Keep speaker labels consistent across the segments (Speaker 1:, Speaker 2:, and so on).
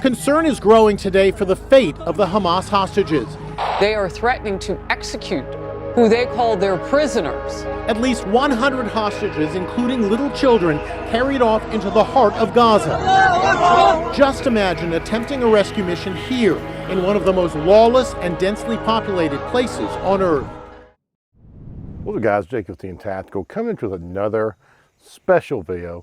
Speaker 1: Concern is growing today for the fate of the Hamas hostages.
Speaker 2: They are threatening to execute who they call their prisoners.
Speaker 1: At least 100 hostages, including little children, carried off into the heart of Gaza. Just imagine attempting a rescue mission here in one of the most lawless and densely populated places on Earth.
Speaker 3: What's up guys, Jake with Team Tactical, coming with another special video.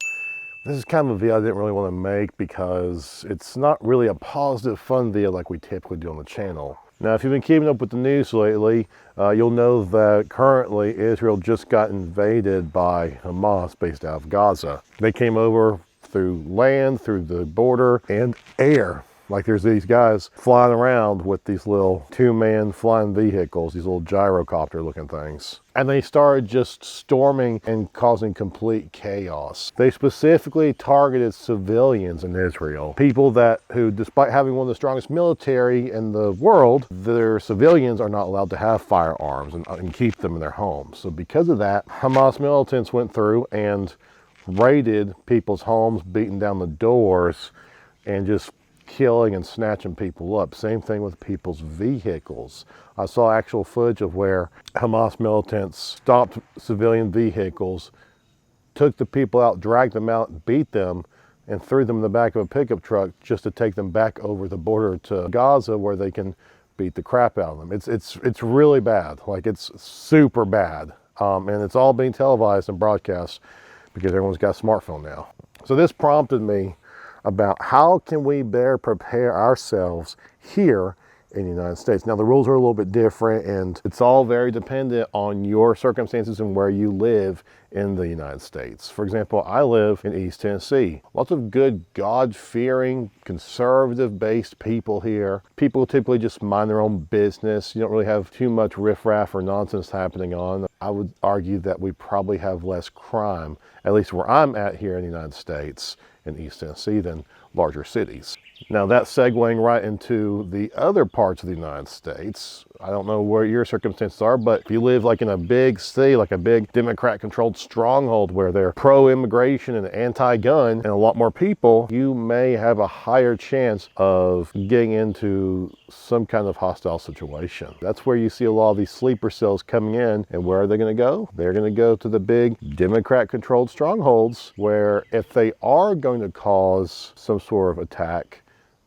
Speaker 3: This is kind of a video I didn't really want to make because it's not really a positive, fun video like we typically do on the channel. Now, if you've been keeping up with the news lately, you'll know that currently Israel just got invaded by Hamas based out of Gaza. They came over through land, through the border, and air. Like there's these guys flying around with these little two-man flying vehicles, these little gyrocopter looking things. And they started just storming and causing complete chaos. They specifically targeted civilians in Israel. People who, despite having one of the strongest military in the world, their civilians are not allowed to have firearms and keep them in their homes. So because of that, Hamas militants went through and raided people's homes, beating down the doors, and just killing and snatching people up. Same thing with people's vehicles. I saw actual footage of where Hamas militants stopped civilian vehicles, took the people out, dragged them out, beat them, and threw them in the back of a pickup truck just to take them back over the border to Gaza where they can beat the crap out of them. It's really bad. Like, it's super bad. And it's all being televised and broadcast because everyone's got a smartphone now. So this prompted me about how can we better prepare ourselves here in the United States. Now, the rules are a little bit different, and it's all very dependent on your circumstances and where you live in the United States. For example, I live in East Tennessee. Lots of good, God-fearing, conservative-based people here. People typically just mind their own business. You don't really have too much riffraff or nonsense happening on. I would argue that we probably have less crime, at least where I'm at here in the United States, in East Tennessee, than larger cities. Now, that's segueing right into the other parts of the United States. I don't know where your circumstances are, but if you live like in a big city, like a big Democrat-controlled stronghold where they're pro-immigration and anti-gun and a lot more people, you may have a higher chance of getting into some kind of hostile situation. That's where you see a lot of these sleeper cells coming in, and where are they going to go? They're going to go to the big Democrat-controlled strongholds where if they are going to cause some sort of attack,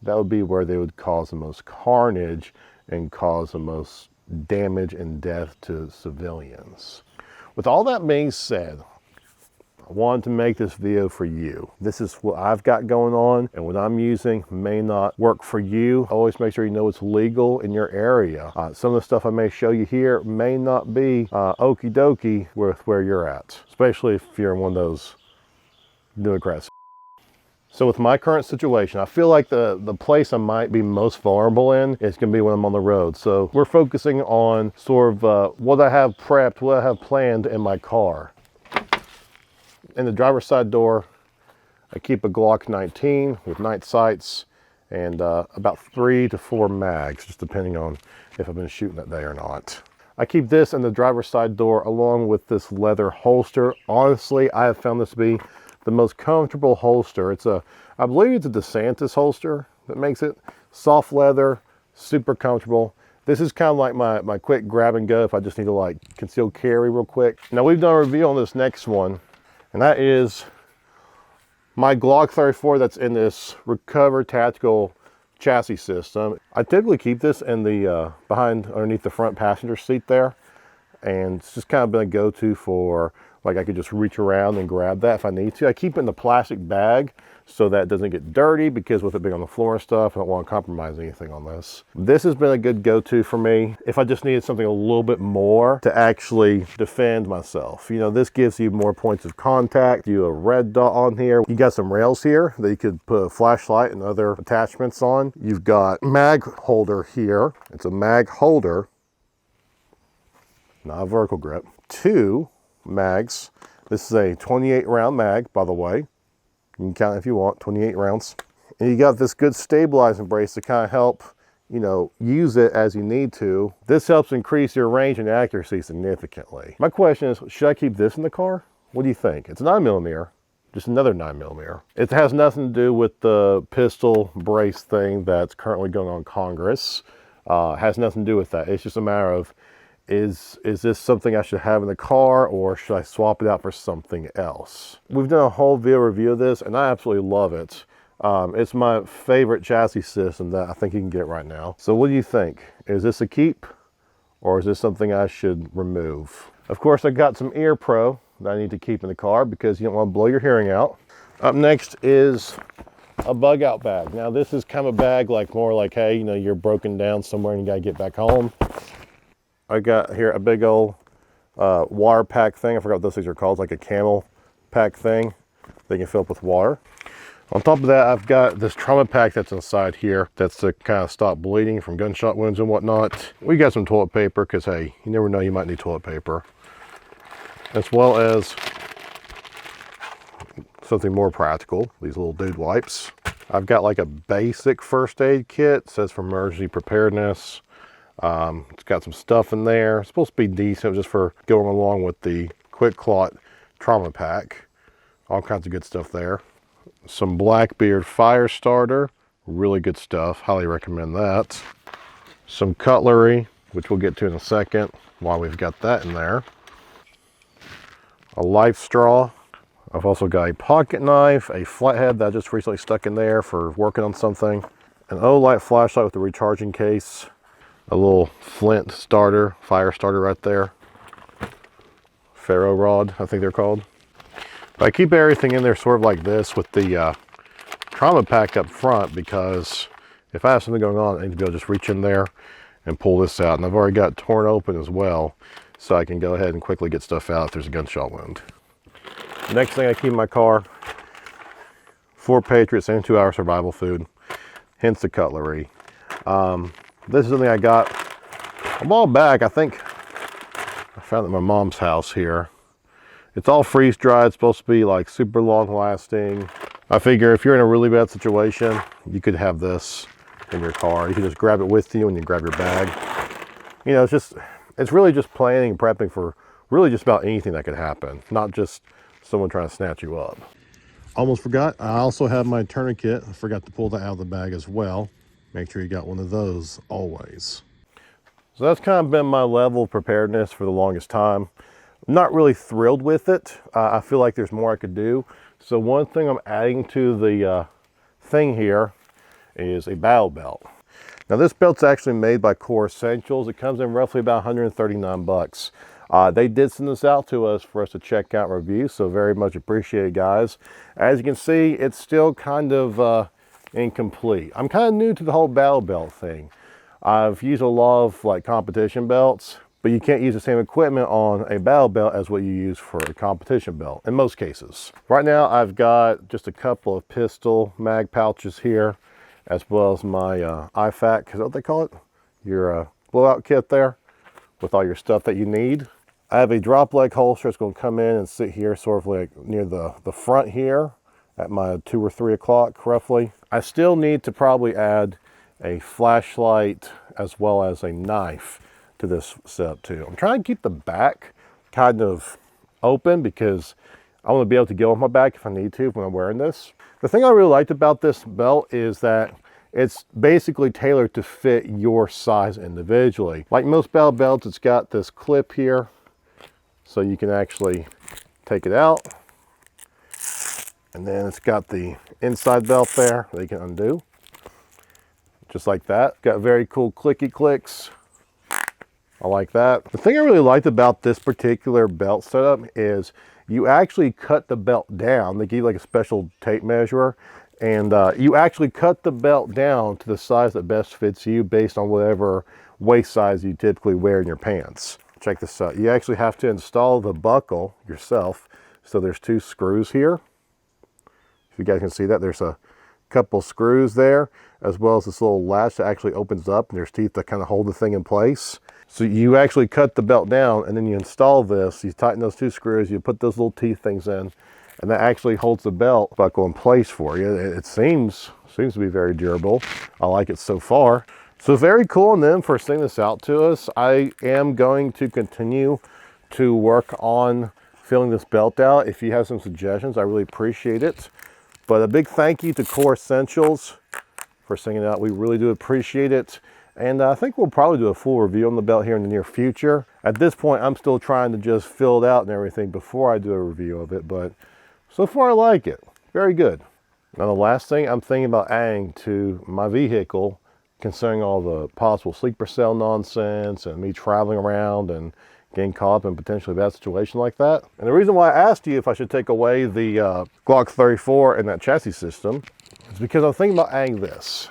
Speaker 3: that would be where they would cause the most carnage and cause the most damage and death to civilians. With all that being said, I wanted to make this video for you. This is what I've got going on, and what I'm using may not work for you. Always make sure you know it's legal in your area. Some of the stuff I may show you here may not be okie dokie with where you're at, especially if you're in one of those Democrats. So with my current situation, I feel like the place I might be most vulnerable in is going to be when I'm on the road. So we're focusing on sort of what I have prepped, what I have planned in my car. In the driver's side door, I keep a Glock 19 with night sights and about 3 to 4 mags, just depending on if I've been shooting that day or not. I keep this in the driver's side door along with this leather holster. Honestly, I have found this to be the most comfortable holster. I believe it's a DeSantis holster that makes it. Soft leather, super comfortable. This is kind of like my quick grab and go if I just need to like concealed carry real quick. Now, we've done a review on this next one, and that is my Glock 34 that's in this Recover Tactical chassis system. I typically keep this in the underneath the front passenger seat there, and it's just kind of been a go-to for, like, I could just reach around and grab that if I need to. I keep it in the plastic bag so that it doesn't get dirty, because with it being on the floor and stuff, I don't want to compromise anything on this. This has been a good go-to for me if I just needed something a little bit more to actually defend myself. You know, this gives you more points of contact. You have a red dot on here. You got some rails here that you could put a flashlight and other attachments on. You've got mag holder here. It's a mag holder, not a vertical grip. 2 mags. This is a 28 round mag, by the way. You can count it if you want, 28 rounds. And you got this good stabilizing brace to kind of help, you know, use it as you need to. This helps increase your range and accuracy significantly. My question is, should I keep this in the car? What do you think? It's a 9mm. just another 9mm. It has nothing to do with the pistol brace thing that's currently going on in Congress. Has nothing to do with that. It's just a matter of, is this something I should have in the car, or should I swap it out for something else? We've done a whole video review of this, and I absolutely love it. It's my favorite chassis system that I think you can get right now. So what do you think? Is this a keep, or is this something I should remove? Of course, I got some ear pro that I need to keep in the car because you don't want to blow your hearing out. Up next is a bug out bag. Now this is kind of a bag more like, hey, you know, you're broken down somewhere and you got to get back home. I got here a big old water pack thing. I forgot what those things are called. It's like a camel pack thing that you can fill up with water. On top of that, I've got this trauma pack that's inside here. That's to kind of stop bleeding from gunshot wounds and whatnot. We got some toilet paper because, hey, you never know, you might need toilet paper. As well as something more practical, these little dude wipes. I've got like a basic first aid kit. It says for emergency preparedness. It's got some stuff in there. It's supposed to be decent just for going along with the quick clot trauma pack. All kinds of good stuff there. Some Blackbeard fire starter, really good stuff, highly recommend that. Some cutlery, which we'll get to in a second while we've got that in there. A life straw. I've also got a pocket knife, a flathead that I just recently stuck in there for working on something, an Olight flashlight with a recharging case, a little flint starter, fire starter right there, ferro rod, I think they're called. I keep everything in there sort of like this with the trauma pack up front, because if I have something going on, I need to be able to just reach in there and pull this out. And I've already got it torn open as well, so I can go ahead and quickly get stuff out if there's a gunshot wound. Next thing I keep in my car, 4 Patriots and 2-hour survival food, hence the cutlery. This is something I got a while back. I think I found it at my mom's house here. It's all freeze dried. It's supposed to be like super long lasting. I figure if you're in a really bad situation, you could have this in your car. You can just grab it with you and you grab your bag. You know, it's really just planning and prepping for really just about anything that could happen, not just someone trying to snatch you up. Almost forgot, I also have my tourniquet. I forgot to pull that out of the bag as well. Make sure you got one of those always. So that's kind of been my level of preparedness for the longest time. I'm not really thrilled with it. I feel like there's more I could do. So one thing I'm adding to the thing here is a battle belt. Now this belt's actually made by Core Essentials. It comes in roughly about 139 bucks. They did send this out to us for us to check out and review, so very much appreciated, guys. As you can see, it's still kind of incomplete. I'm kind of new to the whole battle belt thing. I've used a lot of like competition belts, but you can't use the same equipment on a battle belt as what you use for a competition belt in most cases. Right now I've got just a couple of pistol mag pouches here, as well as my IFAK, is that what they call it? Your blowout kit there with all your stuff that you need. I have a drop leg holster that's going to come in and sit here sort of like near the front here at my 2 or 3 o'clock roughly. I still need to probably add a flashlight as well as a knife to this setup too. I'm trying to keep the back kind of open because I want to be able to get on my back if I need to when I'm wearing this. The thing I really liked about this belt is that it's basically tailored to fit your size individually. Like most battle belts, it's got this clip here, so you can actually take it out. And then it's got the inside belt there that you can undo. Just like that. Got very cool clicky clicks. I like that. The thing I really liked about this particular belt setup is you actually cut the belt down. They give you like a special tape measure, and you actually cut the belt down to the size that best fits you based on whatever waist size you typically wear in your pants. Check this out. You actually have to install the buckle yourself. So there's 2 screws here. If you guys can see that, there's a couple screws there, as well as this little latch that actually opens up, and there's teeth that kind of hold the thing in place. So you actually cut the belt down, and then you install this. You tighten those 2 screws, you put those little teeth things in, and that actually holds the belt buckle in place for you. It seems to be very durable. I like it so far. So very cool on them for sending this out to us. I am going to continue to work on filling this belt out. If you have some suggestions, I really appreciate it. But a big thank you to Core Essentials for singing out. We really do appreciate it. And I think we'll probably do a full review on the belt here in the near future. At this point, I'm still trying to just fill it out and everything before I do a review of it, but so far I like it. Very good. Now the last thing I'm thinking about adding to my vehicle, considering all the possible sleeper cell nonsense and me traveling around and getting caught up in potentially a bad situation like that. And the reason why I asked you if I should take away the Glock 34 and that chassis system is because I'm thinking about adding this.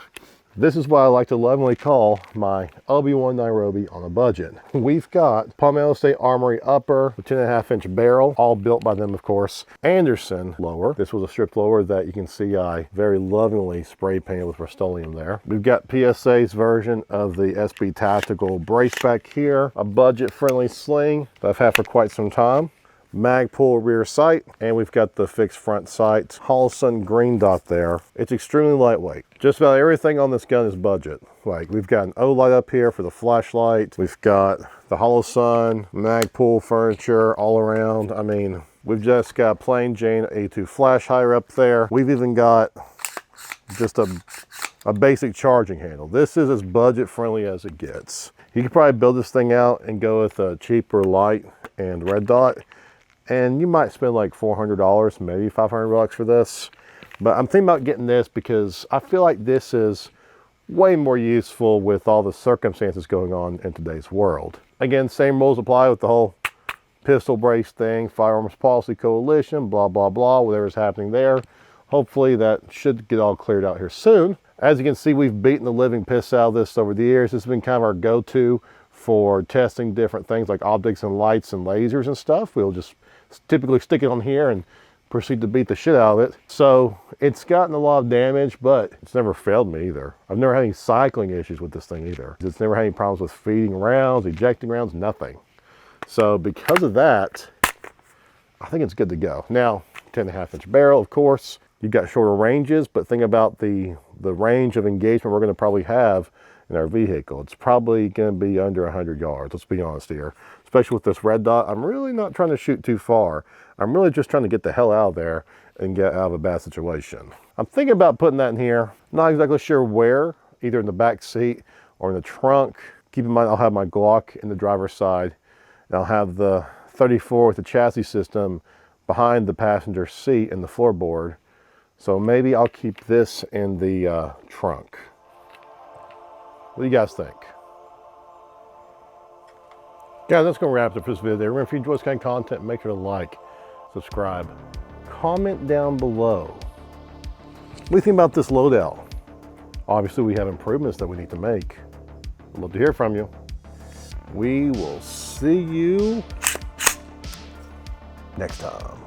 Speaker 3: This is what I like to lovingly call my Obi-Wan Nairobi on a budget. We've got Palmetto State Armory upper, a 10.5-inch barrel, all built by them, of course. Anderson lower. This was a stripped lower that you can see I very lovingly spray painted with Rust-Oleum there. We've got PSA's version of the SB Tactical brace back here, a budget-friendly sling that I've had for quite some time. Magpul rear sight, and we've got the fixed front sight. Holosun green dot there. It's extremely lightweight. Just about everything on this gun is budget. Like, we've got an O light up here for the flashlight. We've got the Holosun, Magpul furniture all around. I mean, we've just got plain Jane A2 flash hider up there. We've even got just a basic charging handle. This is as budget friendly as it gets. You could probably build this thing out and go with a cheaper light and red dot, and you might spend like $400, maybe $500 for this. But I'm thinking about getting this because I feel like this is way more useful with all the circumstances going on in today's world. Again, same rules apply with the whole pistol brace thing, Firearms Policy Coalition, blah, blah, blah, whatever's happening there. Hopefully that should get all cleared out here soon. As you can see, we've beaten the living piss out of this over the years. This has been kind of our go-to for testing different things like optics and lights and lasers and stuff. We'll just typically stick it on here and proceed to beat the shit out of it. So it's gotten a lot of damage, but it's never failed me either. I've never had any cycling issues with this thing either. It's never had any problems with feeding rounds, ejecting rounds, nothing. So because of that, I think it's good to go. Now, 10.5-inch barrel, of course. You've got shorter ranges, but think about the range of engagement we're going to probably have in our vehicle. It's probably going to be under 100 yards, let's be honest here. Especially with this red dot, I'm really not trying to shoot too far. I'm really just trying to get the hell out of there and get out of a bad situation. I'm thinking about putting that in here. Not exactly sure where, either in the back seat or in the trunk. Keep in mind, I'll have my Glock in the driver's side, and I'll have the 34 with the chassis system behind the passenger seat and the floorboard. So maybe I'll keep this in the trunk. What do you guys think? Guys, that's going to wrap it up for this video. Remember, if you enjoy this kind of content, make sure to like, subscribe, comment down below. What do you think about this loadout? Obviously, we have improvements that we need to make. I'd love to hear from you. We will see you next time.